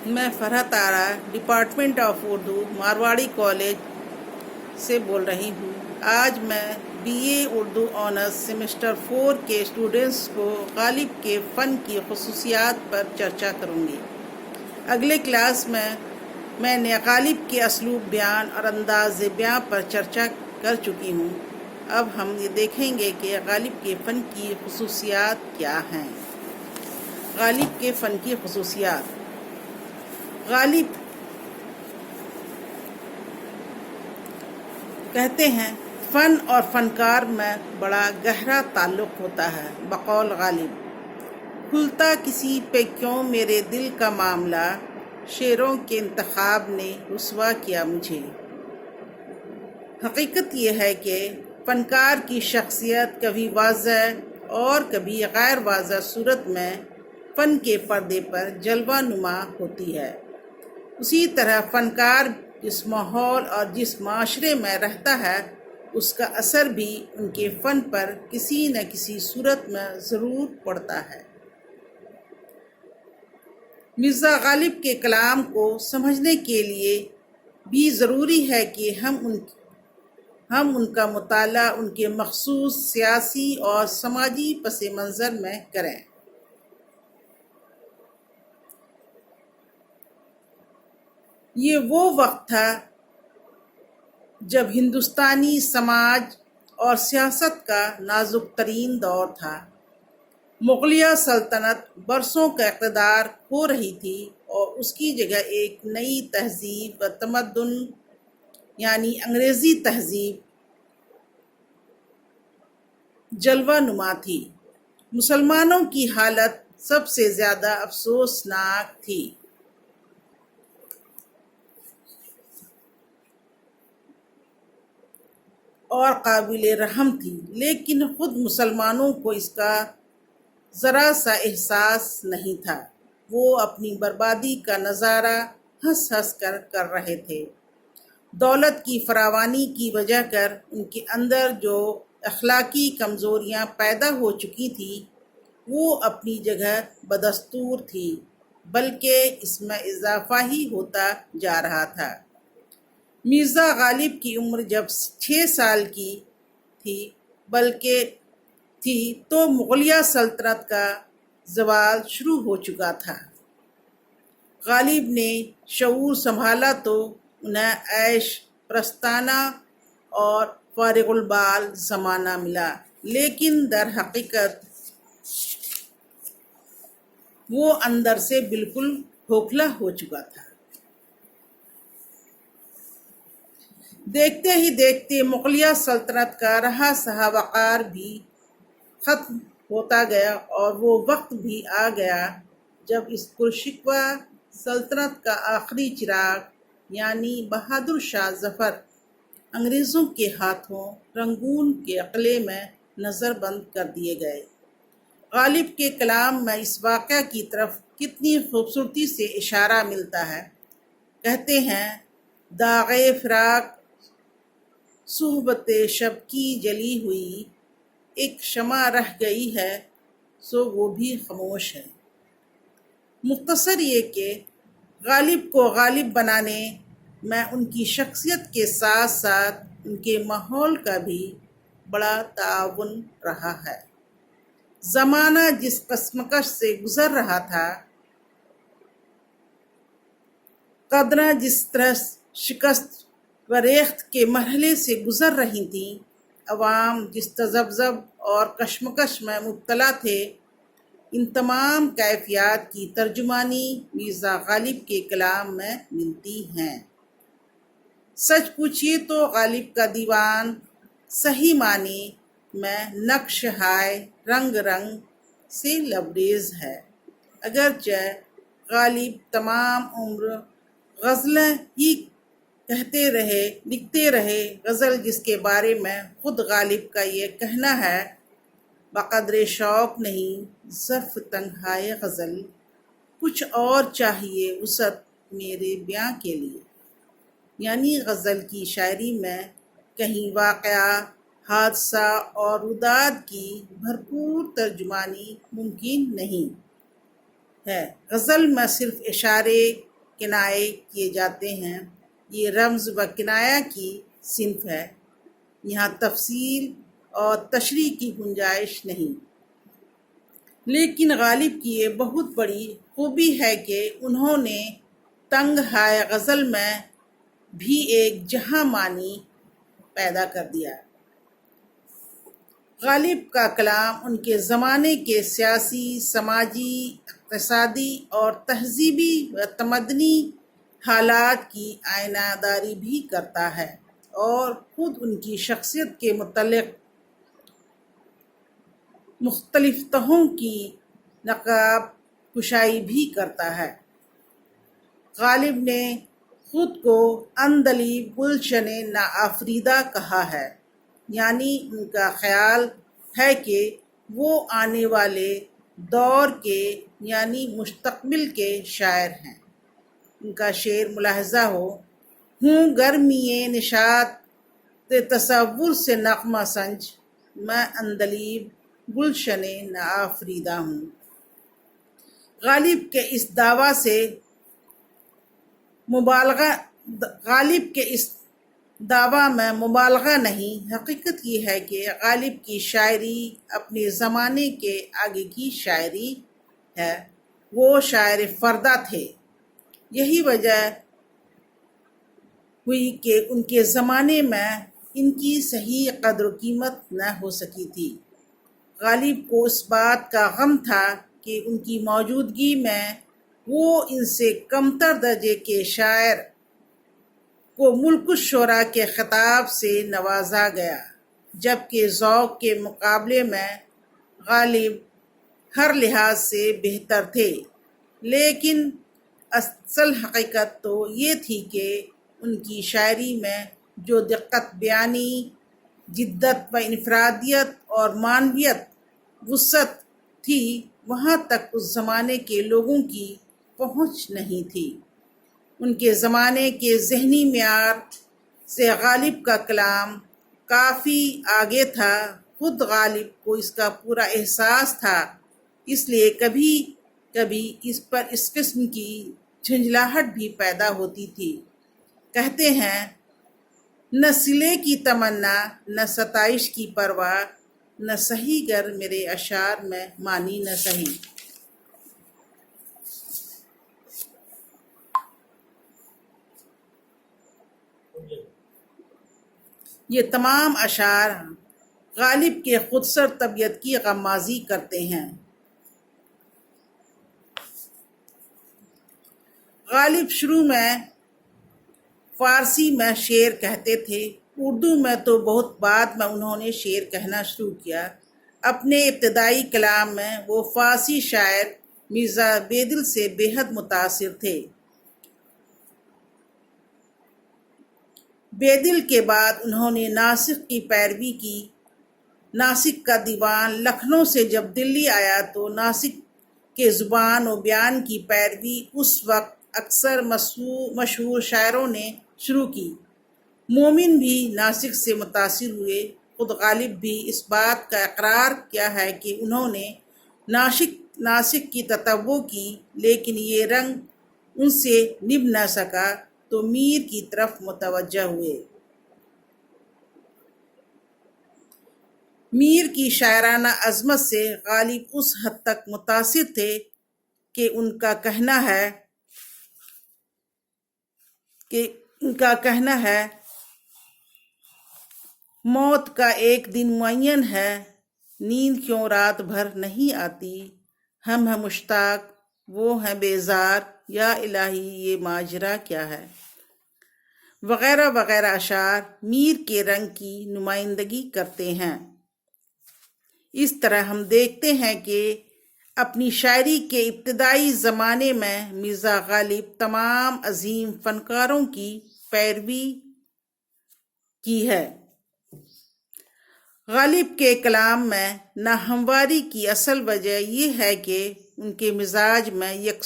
میں Farhat Ara department of Urdu Marwari college سے بول رہی ہوں۔ آج میں B A Urdu honours semester 4 کے اسٹوڈنٹس کو غالب کے فن کی خصوصیات پر چرچا کروں گی۔ اگلے کلاس میں نے غالب کے اسلوب بیان اور انداز بیان پر چرچا کر چکی ہوں۔ اب ہم یہ دیکھیں گے کہ غالب کے فن کی خصوصیات کیا ہیں۔ غالب کے فن کی خصوصیات۔ غالب کہتے ہیں فن اور فنکار میں بڑا گہرا تعلق ہوتا ہے۔ بقول غالب، کھلتا کسی پہ کیوں میرے دل کا معاملہ، شعروں کے انتخاب نے رسوا کیا مجھے۔ حقیقت یہ ہے کہ فنکار کی شخصیت کبھی واضح اور کبھی غیر واضح صورت میں فن کے پردے پر جلوہ نما ہوتی ہے۔ اسی طرح فنکار جس ماحول اور جس معاشرے میں رہتا ہے، اس کا اثر بھی ان کے فن پر کسی نہ کسی صورت میں ضرور پڑتا ہے۔ مرزا غالب کے کلام کو سمجھنے کے لیے بھی ضروری ہے کہ ہم ان کا مطالعہ ان کے مخصوص سیاسی اور سماجی پس منظر میں کریں۔ یہ وہ وقت تھا جب ہندوستانی سماج اور سیاست کا نازک ترین دور تھا۔ مغلیہ سلطنت برسوں کا اقتدار کھو رہی تھی اور اس کی جگہ ایک نئی تہذیب و تمدن یعنی انگریزی تہذیب جلوہ نما تھی۔ مسلمانوں کی حالت سب سے زیادہ افسوسناک تھی۔ اور قابل رحم تھی، لیکن خود مسلمانوں کو اس کا ذرا سا احساس نہیں تھا۔ وہ اپنی بربادی کا نظارہ ہنس ہنس کر رہے تھے۔ دولت کی فراوانی کی وجہ کر ان کے اندر جو اخلاقی کمزوریاں پیدا ہو چکی تھیں، وہ اپنی جگہ بدستور تھی، بلکہ اس میں اضافہ ہی ہوتا جا رہا تھا۔ مرزا غالب کی عمر جب 6 سال کی تھی تو مغلیہ سلطنت کا زوال شروع ہو چکا تھا۔ غالب نے شعور سنبھالا تو انہیں عیش پرستانہ اور فارغ البال زمانہ ملا، لیکن در حقیقت وہ اندر سے بالکل کھوکھلا ہو چکا تھا۔ دیکھتے ہی دیکھتے مغلیہ سلطنت کا رہا سہا وقار بھی ختم ہوتا گیا اور وہ وقت بھی آ گیا جب اس پرشکوہ سلطنت کا آخری چراغ یعنی بہادر شاہ ظفر انگریزوں کے ہاتھوں رنگون کے قلعے میں نظر بند کر دیے گئے۔ غالب کے کلام میں اس واقعہ کی طرف کتنی خوبصورتی سے اشارہ ملتا ہے۔ کہتے ہیں داغ فراق صحبت شب کی جلی ہوئی، ایک شمع رہ گئی ہے سو وہ بھی خاموش ہے۔ مختصر یہ کہ غالب کو غالب بنانے میں ان کی شخصیت کے ساتھ ساتھ ان کے ماحول کا بھی بڑا تعاون رہا ہے۔ زمانہ جس کشمکش سے گزر رہا تھا، قدریں جس طرح شکست و ریخت کے مرحلے سے گزر رہی تھیں، عوام جس تذبذب اور کشمکش میں مبتلا تھے، ان تمام کیفیات کی ترجمانی مرزا غالب کے کلام میں ملتی ہیں۔ سچ پوچھیے تو غالب کا دیوان صحیح معنی میں نقش ہائے رنگ رنگ سے لبریز ہے۔ اگرچہ غالب تمام عمر غزلیں ہی لکھتے رہے، غزل جس کے بارے میں خود غالب کا یہ کہنا ہے بقدر شوق نہیں ظرف تنہائے غزل، کچھ اور چاہیے وسعت میرے بیاں کے لیے۔ یعنی غزل کی شاعری میں کہیں واقعہ، حادثہ اور روداد کی بھرپور ترجمانی ممکن نہیں ہے۔ غزل میں صرف اشارے کنائے کیے جاتے ہیں۔ یہ رمز و کنایا کی صنف ہے، یہاں تفصیل اور تشریح کی گنجائش نہیں۔ لیکن غالب کی یہ بہت بڑی خوبی ہے کہ انہوں نے تنگ ہائے غزل میں بھی ایک جہاں معنی پیدا کر دیا۔ غالب کا کلام ان کے زمانے کے سیاسی، سماجی، اقتصادی اور تہذیبی و تمدنی حالات کی آئینہ داری بھی کرتا ہے اور خود ان کی شخصیت کے متعلق مختلف تہوں کی نقاب کشائی بھی کرتا ہے۔ غالب نے خود کو عندلیب گلشن ناآفریدہ کہا ہے، یعنی ان کا خیال ہے کہ وہ آنے والے دور کے یعنی مستقبل کے شاعر ہیں۔ ان کا شعر ملاحظہ ہو: ہوں گرمی نشاط تصور سے نغمہ سنج، میں عندلیب گلشن ناآفریدہ ہوں۔ غالب کے اس دعویٰ میں مبالغہ نہیں۔ حقیقت یہ ہے کہ غالب کی شاعری اپنے زمانے کے آگے کی شاعری ہے، وہ شاعر فردہ تھے۔ یہی وجہ ہوئی کہ ان کے زمانے میں ان کی صحیح قدر و قیمت نہ ہو سکی تھی۔ غالب کو اس بات کا غم تھا کہ ان کی موجودگی میں وہ ان سے کمتر درجے کے شاعر کو ملک الشعراء کے خطاب سے نوازا گیا، جبکہ ذوق کے مقابلے میں غالب ہر لحاظ سے بہتر تھے۔ لیکن اصل حقیقت تو یہ تھی کہ ان کی شاعری میں جو دقت بیانی، جدت و انفرادیت اور معنویت وسعت تھی، وہاں تک اس زمانے کے لوگوں کی پہنچ نہیں تھی۔ ان کے زمانے کے ذہنی معیار سے غالب کا کلام کافی آگے تھا۔ خود غالب کو اس کا پورا احساس تھا، اس لیے کبھی کبھی اس قسم کی جھنجھلاہٹ بھی پیدا ہوتی تھی۔ کہتے ہیں: نہ صلے کی تمنا، نہ ستائش کی پرواہ، نہ سہی گر میرے اشعار میں معنی نہ سہی۔ یہ تمام اشعار غالب کے خودسر طبیعت کی غمازی کرتے ہیں۔ غالب شروع میں فارسی میں شعر کہتے تھے، اردو میں تو بہت بعد میں انہوں نے شعر کہنا شروع کیا۔ اپنے ابتدائی کلام میں وہ فارسی شاعر مرزا بیدل سے بے حد متاثر تھے۔ بیدل کے بعد انہوں نے ناسک کی پیروی کی۔ ناسک کا دیوان لکھنؤ سے جب دلی آیا تو ناسک کے زبان و بیان کی پیروی اس وقت اکثر مشہور شاعروں نے شروع کی۔ مومن بھی ناسک سے متاثر ہوئے۔ خود غالب بھی اس بات کا اقرار کیا ہے کہ انہوں نے ناسک کی تتبع کی، لیکن یہ رنگ ان سے نبھ نہ سکا تو میر کی طرف متوجہ ہوئے۔ میر کی شاعرانہ عظمت سے غالب اس حد تک متاثر تھے کہ ان کا کہنا ہے موت کا ایک دن معین ہے، نیند کیوں رات بھر نہیں آتی، ہم ہیں مشتاق وہ ہیں بیزار، یا الہی یہ ماجرا کیا ہے، وغیرہ وغیرہ اشعار میر کے رنگ کی نمائندگی کرتے ہیں۔ اس طرح ہم دیکھتے ہیں کہ اپنی شاعری کے ابتدائی زمانے میں مرزا غالب تمام عظیم فنکاروں کی پیروی کی ہے۔ غالب کے کلام میں ناہمواری کی اصل وجہ یہ ہے کہ ان کے مزاج میں